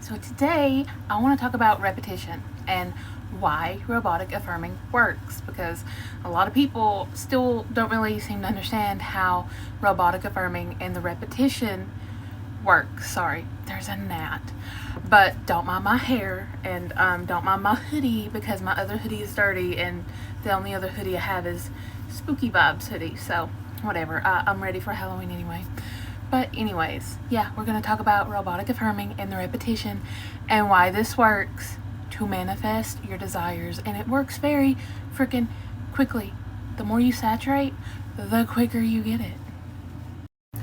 So today I want to talk about repetition and why robotic affirming works, because a lot of people still don't really seem to understand how robotic affirming and the repetition works. Sorry, there's a gnat. But don't mind my hair, and don't mind my hoodie, because my other hoodie is dirty and the only other hoodie I have is Spooky Vibes hoodie. So whatever, I'm ready for Halloween anyway. But anyways, yeah, we're going to talk about robotic affirming and the repetition and why this works to manifest your desires. And it works very freaking quickly. The more you saturate, the quicker you get it.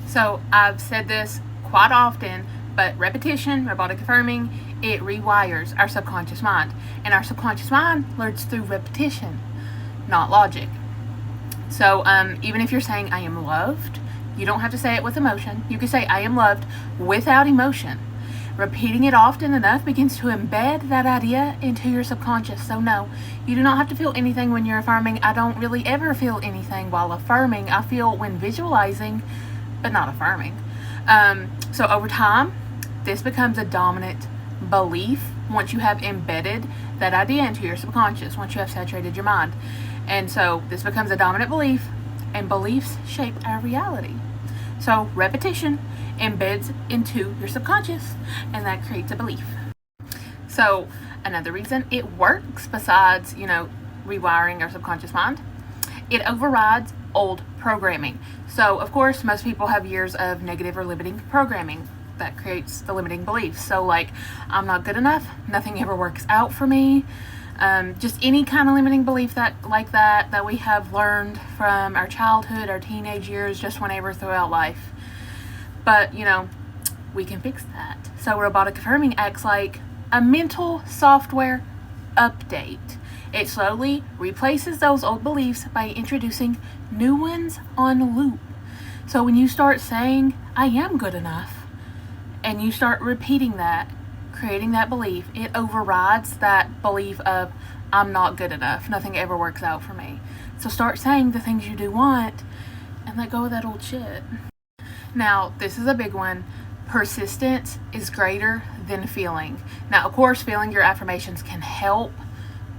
So I've said this quite often, but repetition, robotic affirming, it rewires our subconscious mind. And our subconscious mind learns through repetition, not logic. So even if you're saying I am loved, you don't have to say it with emotion. You can say I am loved without emotion. Repeating it often enough begins to embed that idea into your subconscious. So no, you do not have to feel anything when you're affirming. I don't really ever feel anything while affirming. I feel when visualizing, but not affirming. So over time, this becomes a dominant belief once you have embedded that idea into your subconscious, once you have saturated your mind. And so this becomes a dominant belief, and beliefs shape our reality. So repetition embeds into your subconscious, and that creates a belief. So another reason it works, besides, rewiring our subconscious mind, it overrides old programming. So of course, most people have years of negative or limiting programming that creates the limiting beliefs. So like, I'm not good enough, nothing ever works out for me. Just any kind of limiting belief that we have learned from our childhood, our teenage years, just whenever throughout life. But, we can fix that. So robotic affirming acts like a mental software update. It slowly replaces those old beliefs by introducing new ones on loop. So when you start saying, I am good enough, and you start repeating that, creating that belief, it overrides that belief of I'm not good enough, nothing ever works out for me. So start saying the things you do want and let go of that old shit. Now, this is a big one. Persistence is greater than feeling. Now, of course, feeling your affirmations can help,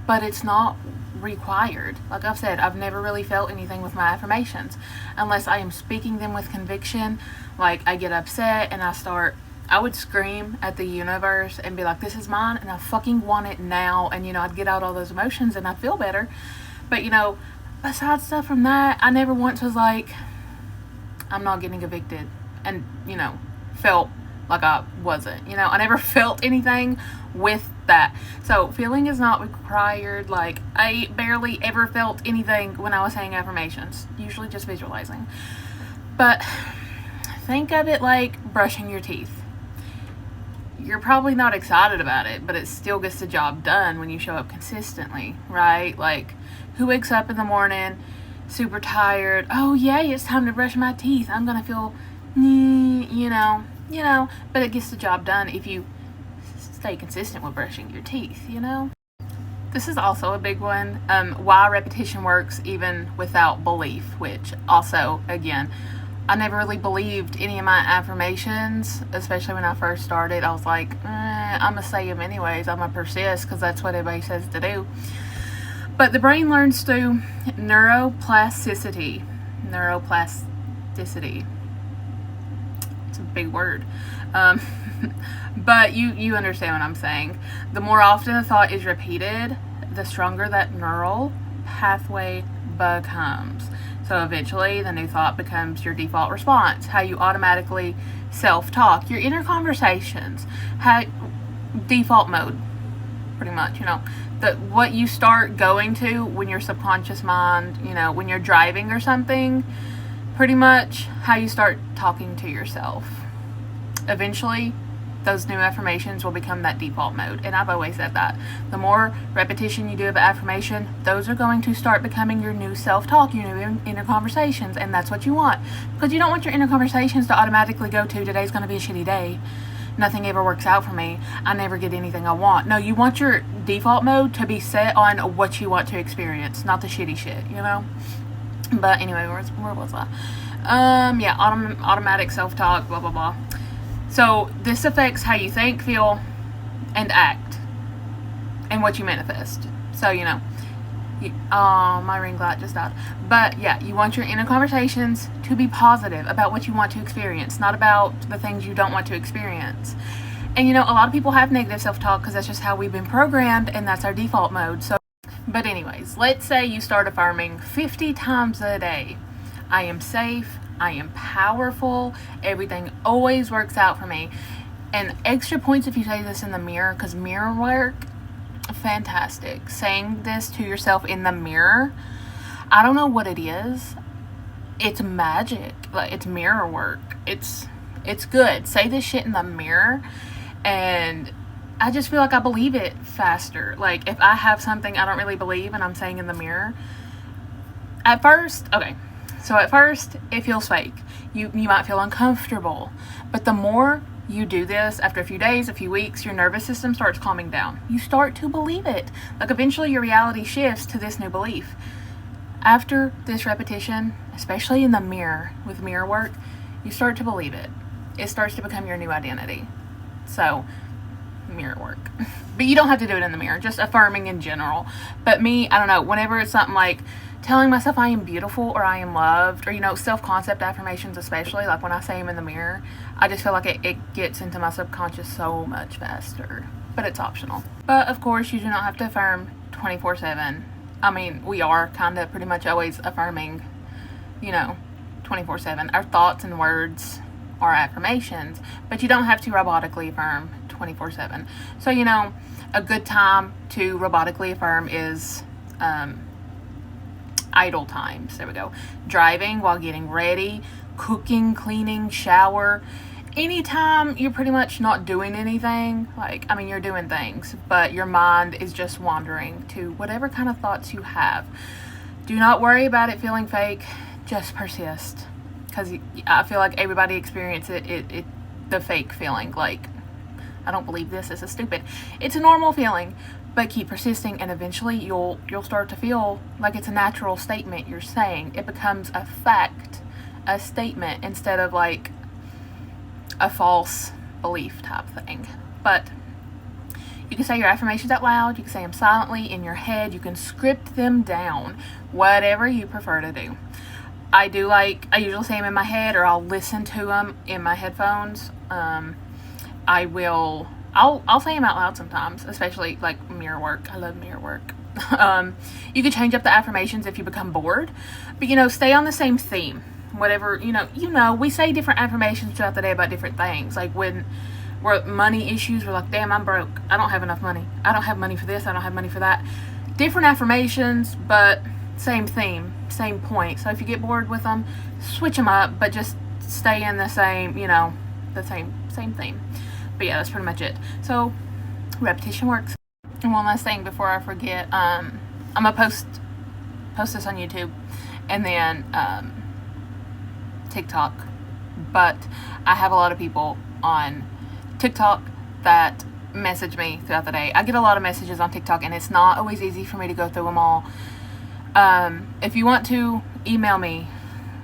but it's not required. Like I've said, I've never really felt anything with my affirmations unless I am speaking them with conviction. Like I get upset and I would scream at the universe and be like, this is mine and I fucking want it now. And, I'd get out all those emotions and I'd feel better. But, besides stuff from that, I never once was like, I'm not getting evicted. And, felt like I wasn't. I never felt anything with that. So feeling is not required. Like I barely ever felt anything when I was saying affirmations. Usually just visualizing. But think of it like brushing your teeth. You're probably not excited about it, but it still gets the job done when you show up consistently, right? Like, who wakes up in the morning super tired? Oh, yeah, it's time to brush my teeth. I'm going to feel, but it gets the job done if you stay consistent with brushing your teeth, This is also a big one. Why repetition works even without belief, which also, again, I never really believed any of my affirmations, especially when I first started. I was like, I'm going to say them anyways. I'm going to persist because that's what everybody says to do. But the brain learns through neuroplasticity. Neuroplasticity. It's a big word. But you understand what I'm saying. The more often a thought is repeated, the stronger that neural pathway becomes. So eventually the new thought becomes your default response, how you automatically self-talk, your inner conversations, default mode, pretty much, what you start going to when your subconscious mind, when you're driving or something, pretty much how you start talking to yourself. Eventually, those new affirmations will become that default mode. And I've always said that. The more repetition you do of an affirmation, those are going to start becoming your new self-talk, your new inner conversations. And that's what you want. Because you don't want your inner conversations to automatically go to, today's going to be a shitty day. Nothing ever works out for me. I never get anything I want. No, you want your default mode to be set on what you want to experience, not the shitty shit, But anyway, where was I? Automatic self-talk, blah, blah, blah. So this affects how you think, feel, and act and what you manifest. So, oh, my ring light just died. But yeah, you want your inner conversations to be positive about what you want to experience, not about the things you don't want to experience. And a lot of people have negative self-talk because that's just how we've been programmed, and that's our default mode. So, but anyways, let's say you start affirming 50 times a day. I am safe. I am powerful. Everything always works out for me. And extra points if you say this in the mirror, because mirror work, fantastic. Saying this to yourself in the mirror, I don't know what it is. It's magic. Like, it's mirror work. It's good. Say this shit in the mirror, and I just feel like I believe it faster. Like, if I have something I don't really believe and I'm saying in the mirror, at first, it feels fake. You might feel uncomfortable, but the more you do this, after a few days, a few weeks, your nervous system starts calming down. You start to believe it. Like, eventually your reality shifts to this new belief. After this repetition, especially in the mirror with mirror work, you start to believe it. It starts to become your new identity. So, mirror work. But you don't have to do it in the mirror, just affirming in general. But me, I don't know, whenever it's something like telling myself I am beautiful or I am loved, or self-concept affirmations, especially, like when I say them in the mirror, I just feel like it gets into my subconscious so much faster. But it's optional. But of course, you do not have to affirm 24/7. I mean, we are kind of pretty much always affirming, 24/7. Our thoughts and words are affirmations, but you don't have to robotically affirm 24/7. So, a good time to robotically affirm is idle times. There we go. Driving, while getting ready, cooking, cleaning, shower. Anytime you're pretty much not doing anything, you're doing things, but your mind is just wandering to whatever kind of thoughts you have. Do not worry about it feeling fake. Just persist. Because I feel like everybody experiences the fake feeling. Like, I don't believe this is stupid. It's a normal feeling. But keep persisting, and eventually you'll start to feel like it's a natural statement you're saying. It becomes a fact, a statement, instead of like a false belief type thing. But you can say your affirmations out loud. You can say them silently in your head. You can script them down, whatever you prefer to do. I usually say them in my head, or I'll listen to them in my headphones. I'll say them out loud sometimes, especially like mirror work. I love mirror work. You could change up the affirmations if you become bored, but stay on the same theme. Whatever, we say different affirmations throughout the day about different things. Like when we're money issues, we're like, damn, I'm broke. I don't have enough money. I don't have money for this. I don't have money for that. Different affirmations, but same theme, same point. So if you get bored with them, switch them up, but just stay in the same, the same theme. But yeah, that's pretty much it. So, repetition works. And one last thing before I forget, I'm gonna post this on YouTube and then TikTok. But I have a lot of people on TikTok that message me throughout the day. I get a lot of messages on TikTok, and it's not always easy for me to go through them all. If you want to email me,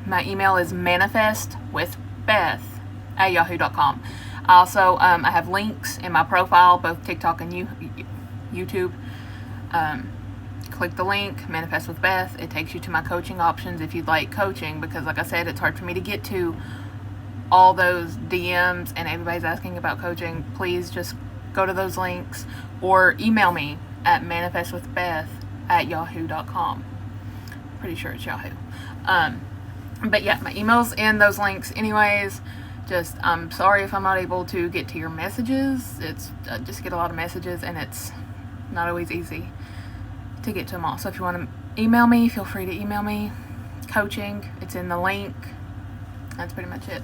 my email is manifestwithbeth@yahoo.com. Also, I have links in my profile, both TikTok and YouTube. Click the link, Manifest with Beth. It takes you to my coaching options if you'd like coaching, because like I said, it's hard for me to get to all those DMs and everybody's asking about coaching. Please just go to those links or email me at manifestwithbeth@yahoo.com. Pretty sure it's Yahoo. But yeah, my email's in those links anyways. I'm sorry if I'm not able to get to your messages. I just get a lot of messages, and it's not always easy to get to them all. So if you want to email me, feel free to email me. Coaching, it's in the link. That's pretty much it.